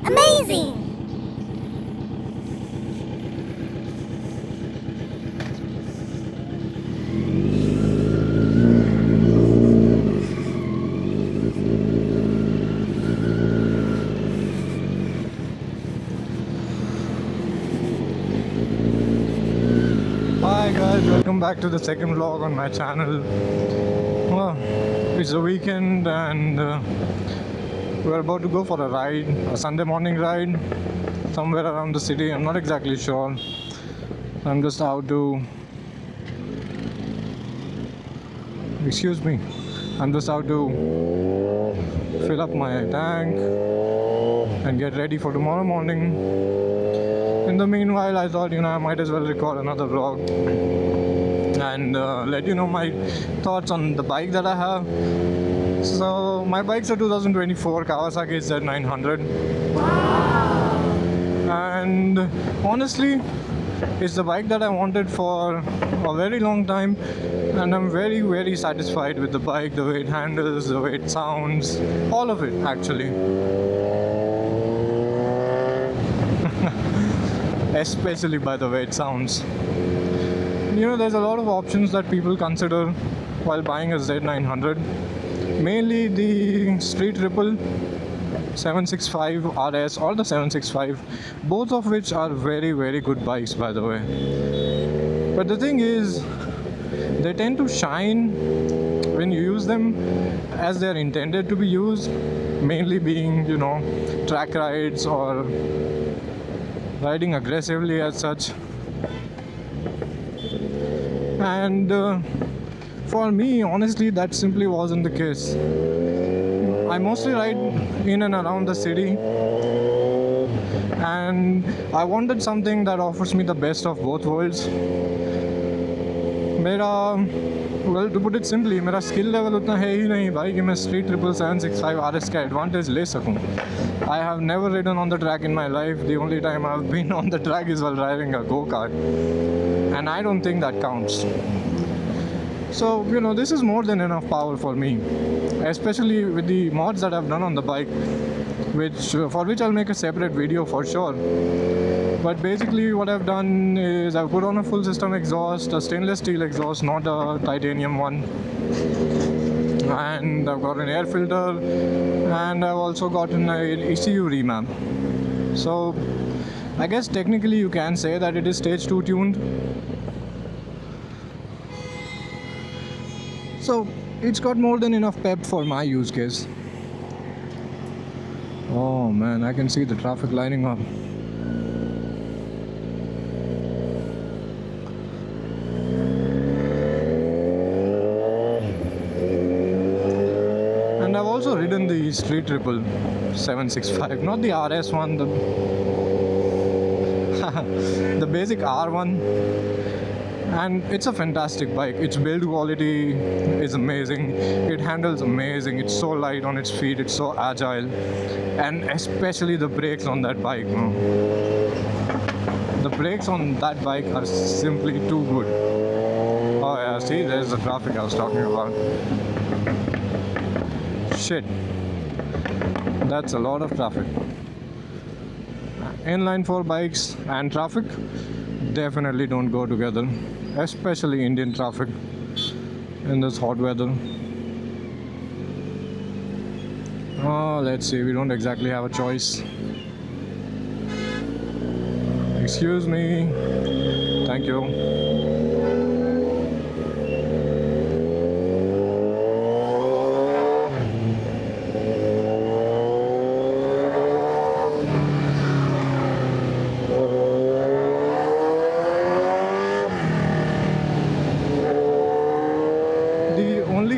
Amazing! Hi guys, welcome back to the second vlog on my channel. Well, it's the weekend and we're about to go for a ride, a Sunday morning ride somewhere around the city. I'm not exactly sure. I'm just out to, excuse me, I'm just out to fill up my tank and get ready for tomorrow morning. In the meanwhile, I thought, I might as well record another vlog and let you know my thoughts on the bike that I have. So my bike's a 2024 Kawasaki Z900. Wow! And honestly, it's the bike that I wanted for a very long time, and I'm very, very satisfied with the bike, the way it handles, the way it sounds, all of it actually. Especially by the way it sounds. There's a lot of options that people consider while buying a Z900. Mainly the Street Ripple 765 RS or the 765, both of which are very, very good bikes by the way. But the thing is, they tend to shine when you use them as they're intended to be used, mainly being, track rides or riding aggressively as such. And for me, honestly, that simply wasn't the case. I mostly ride in and around the city, and I wanted something that offers me the best of both worlds. Well, to put it simply, मेरा skill level उतना है ही नहीं भाई कि मैं Street Triple 765 RS का advantage ले सकूं. I have never ridden on the track in my life. The only time I've been on the track is while driving a go-kart, and I don't think that counts. So, this is more than enough power for me, especially with the mods that I've done on the bike, for which I'll make a separate video for sure. But basically what I've done is I've put on a full system exhaust, a stainless steel exhaust, not a titanium one. And I've got an air filter, and I've also got an ECU remap. So I guess technically you can say that it is stage 2 tuned. So it's got more than enough pep for my use case. Oh man, I can see the traffic lining up. And I've also ridden the Street Ripple 765, not the RS one, the basic R one. And it's a fantastic bike. Its build quality is amazing. It handles amazing. It's so light on its feet. It's so agile. And especially the brakes on that bike. The brakes on that bike are simply too good. Oh yeah, see, there's the traffic I was talking about. Shit. That's a lot of traffic. Inline 4 bikes and traffic definitely don't go together, especially Indian traffic in this hot weather. Oh, let's see, we don't exactly have a choice. Excuse me. Thank you.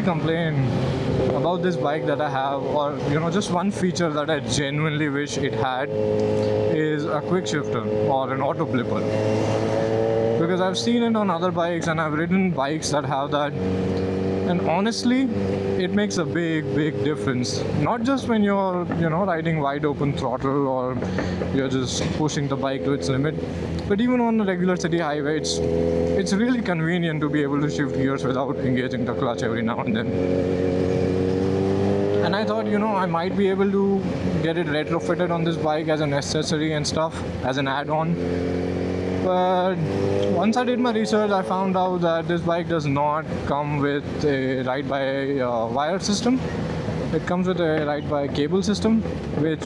Complain about this bike that I have, or just one feature that I genuinely wish it had, is a quick shifter or an auto flipper, because I've seen it on other bikes and I've ridden bikes that have that, and honestly it makes a big difference. Not just when you're riding wide open throttle or you're just pushing the bike to its limit, but even on a regular city highway, it's really convenient to be able to shift gears without engaging the clutch every now and then. And I thought, I might be able to get it retrofitted on this bike as an accessory and stuff, as an add-on. But once I did my research, I found out that this bike does not come with a ride-by-wire system. It comes with a ride-by-cable system, which,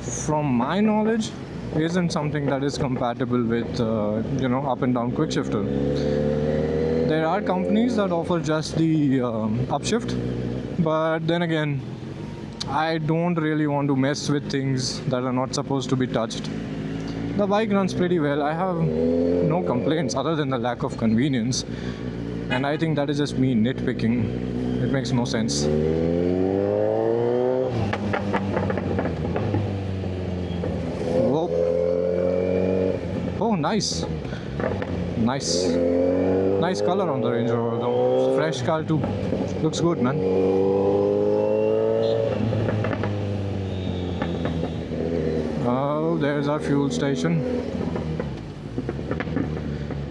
from my knowledge, isn't something that is compatible with, up and down quick shifter. There are companies that offer just the upshift, but then again, I don't really want to mess with things that are not supposed to be touched. The bike runs pretty well. I have no complaints other than the lack of convenience, and I think that is just me nitpicking. It makes no sense. Whoa. Oh, nice color on the Range Rover though. Fresh car too. Looks good, man. Oh, there's our fuel station.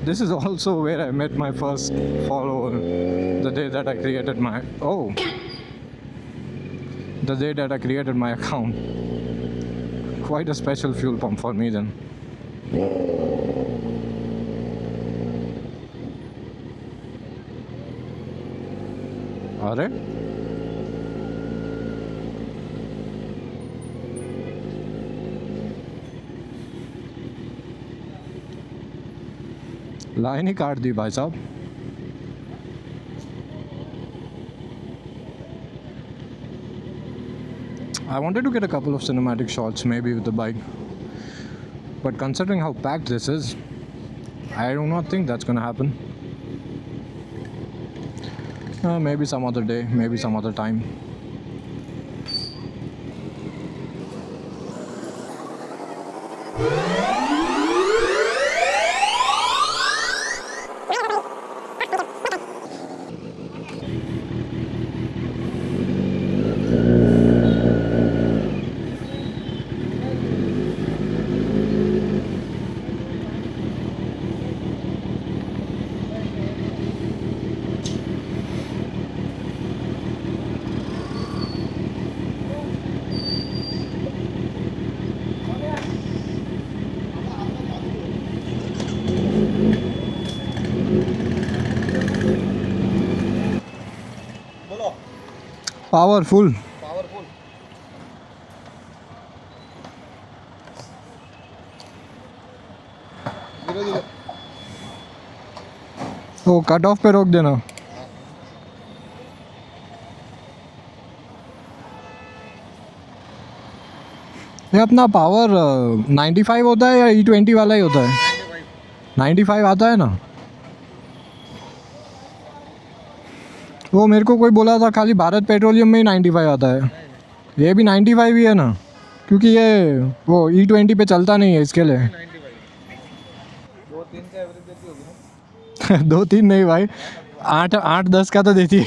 This is also where I met my first follower, the day that I created my account. Quite a special fuel pump for me then. अरे line ही काट दी भाई साहब. I wanted to get a couple of cinematic shots maybe with the bike, but considering how packed this is, I do not think that's gonna happen. Maybe some other day, maybe some other time. Powerful. वो cut off पे रोक देना. ये अपना power 95 होता है या E20 वाला ही होता है? 95 आता है ना. वो मेरे को कोई बोला था खाली भारत पेट्रोलियम में ही 95 आता है. ये भी 95 ही है ना, क्योंकि ये वो E20 पे चलता नहीं है इसके लिए. 2-3 का एवरेज देती होगी ना. 2-3 नहीं भाई, 8-10 का तो देती है.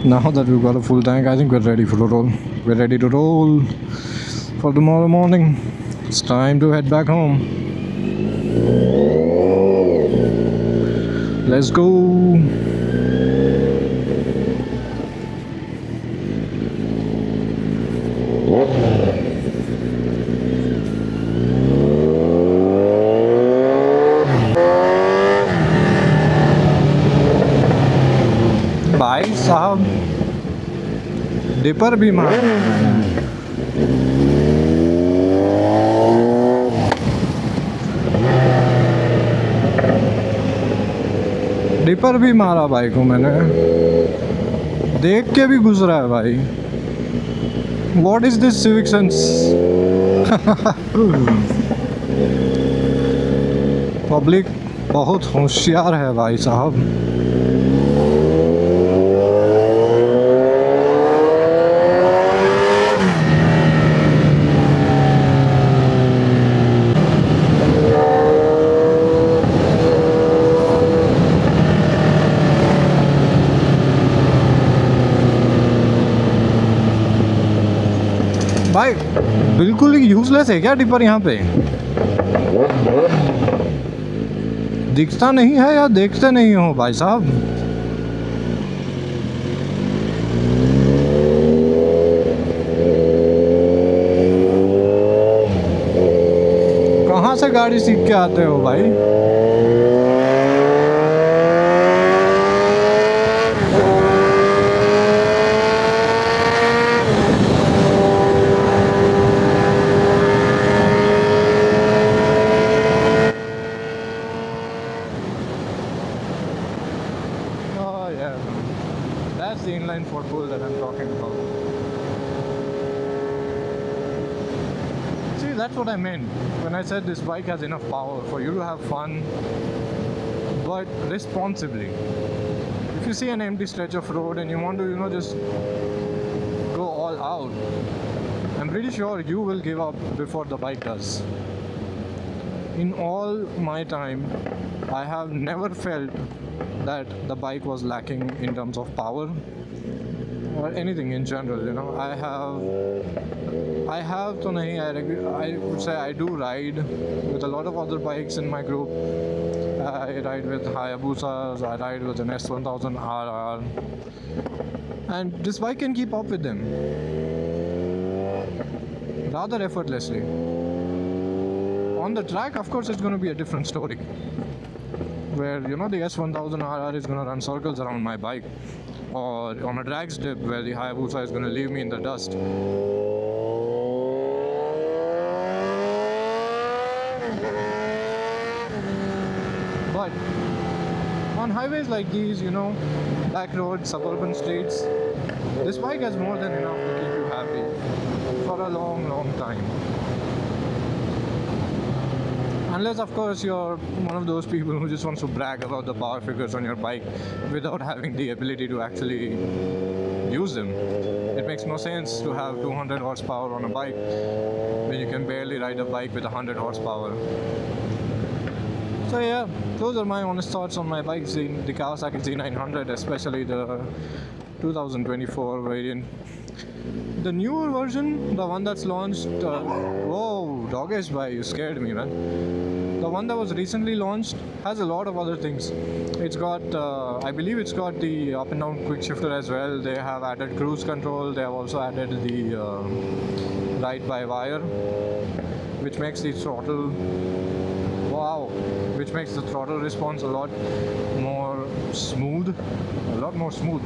Now that we've got a full tank, I think we're ready for a roll. We're ready to roll for tomorrow morning. It's time to head back home. Let's go. भाई साहब डिपर भी मार. डिपर भी मारा भाई को मैंने, देख के भी गुजरा है भाई. What is this civic sense. Public बहुत होशियार है भाई साहब. भाई बिल्कुल ही यूजलेस है क्या डिपर यहाँ पे. दिखता नहीं है या देखते नहीं हो भाई साहब? कहाँ से गाड़ी सीख के आते हो भाई? Oh yeah, that's the inline football that I'm talking about. See, that's what I meant when I said this bike has enough power for you to have fun, but responsibly. If you see an empty stretch of road and you want to, just go all out, I'm pretty sure you will give up before the bike does. In all my time, I have never felt that the bike was lacking in terms of power or anything in general. I have to nahi, I would say I do ride with a lot of other bikes in my group. I ride with Hayabusas, I ride with an S1000RR, and this bike can keep up with them rather effortlessly. On the track, of course, it's going to be a different story, where the S1000RR is going to run circles around my bike, or on a drag strip where the Hayabusa is going to leave me in the dust. But on highways like these, back roads, suburban streets, this bike has more than enough to keep you happy for a long, long time. Unless, of course, you're one of those people who just wants to brag about the power figures on your bike without having the ability to actually use them. It makes no sense to have 200 horsepower on a bike when you can barely ride a bike with 100 horsepower. So yeah, those are my honest thoughts on my bike, the Kawasaki Z900, especially the 2024 variant. The newer version, the one that's launched, whoa, Doggish bhai, you scared me, man. The one that was recently launched has a lot of other things. It's got, I believe it's got the up and down quick shifter as well. They have added cruise control. They have also added the ride by wire, which makes the throttle, which makes the throttle response a lot more smooth,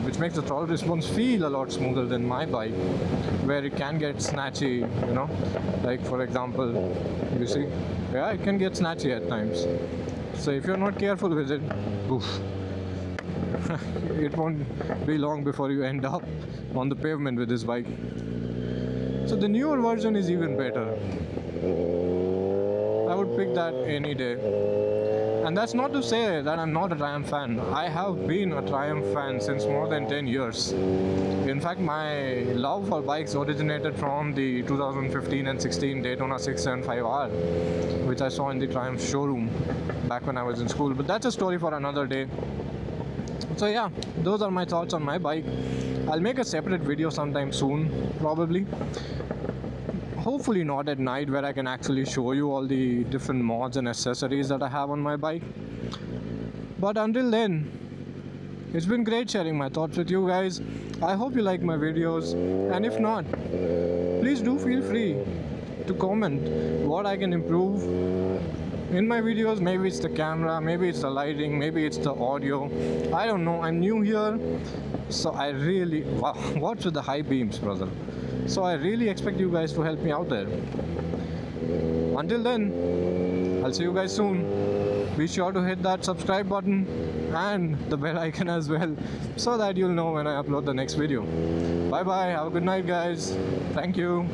which makes the throttle response feel a lot smoother than my bike, where it can get snatchy, like for example, you see, yeah, it can get snatchy at times. So if you're not careful with it, oof, it won't be long before you end up on the pavement with this bike. So the newer version is even better. I would pick that any day. And that's not to say that I'm not a Triumph fan. I have been a Triumph fan since more than 10 years. In fact, my love for bikes originated from the 2015 and 16 Daytona 675R, which I saw in the Triumph showroom back when I was in school. But that's a story for another day. So yeah, those are my thoughts on my bike. I'll make a separate video sometime soon, probably. Hopefully not at night, where I can actually show you all the different mods and accessories that I have on my bike. But until then, it's been great sharing my thoughts with you guys. I hope you like my videos, and if not, please do feel free to comment what I can improve in my videos. Maybe it's the camera, maybe it's the lighting, maybe it's the audio. I don't know, I'm new here, so I really, wow, what's with the high beams, brother? So I really expect you guys to help me out there. Until then, I'll see you guys soon. Be sure to hit that subscribe button and the bell icon as well, so that you'll know when I upload the next video. Bye bye, have a good night guys. Thank you.